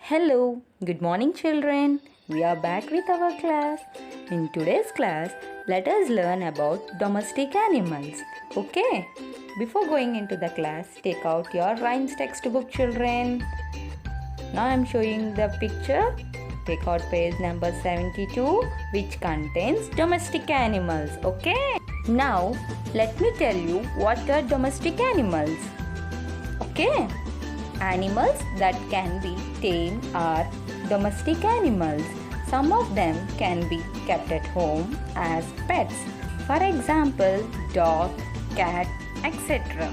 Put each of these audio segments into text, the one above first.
Hello, good morning children. We are back with our class. In today's class, let us learn about domestic animals. Okay? Before going into the class, take out your rhymes textbook children. Now I am showing the picture. Take out page number 72 which contains domestic animals. Okay? Now let me tell you what are domestic animals. Okay? Animals that can be tamed are domestic animals. Some of them can be kept at home as pets. For example, dog, cat, etc.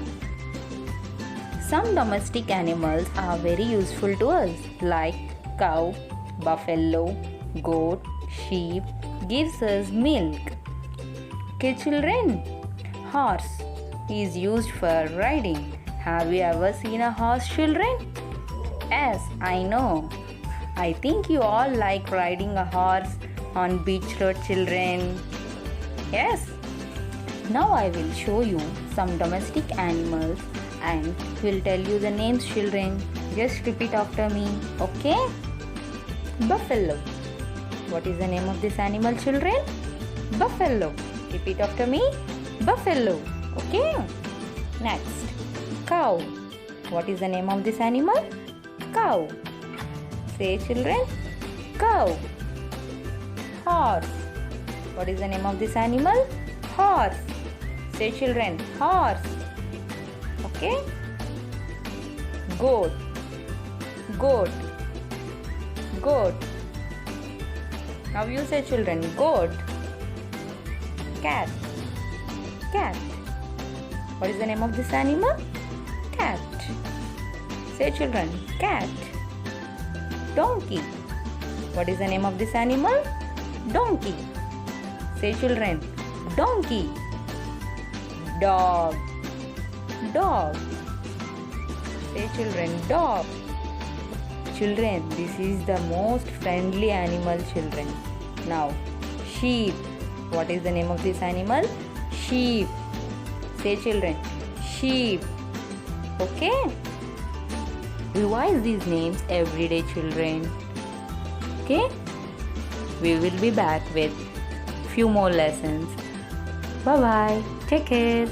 Some domestic animals are very useful to us like cow, buffalo, goat, sheep gives us milk. Okay children, horse is used for riding. Have you ever seen a horse children? Yes, I know. I think you all like riding a horse on beach road children. Yes. Now I will show you some domestic animals and will tell you the names children. Just repeat after me. Okay? Buffalo. What is the name of this animal children? Buffalo. Repeat after me. Buffalo. Okay? Next. Cow. What is the name of this animal? Cow. Say children. Cow. Horse. What is the name of this animal? Horse. Say children. Horse. Okay. Goat. Goat. Goat. Now you say children. Goat. Cat. Cat. What is the name of this animal? Cat. Say children, cat. Donkey. What is the name of this animal? Donkey. Say children, donkey. Dog. Dog. Say children, dog. Children, this is the most friendly animal children. Now, sheep. What is the name of this animal? Sheep. Say children, sheep. Okay? Revise these names every day children. Okay? We will be back with few more lessons. Bye bye. Take care.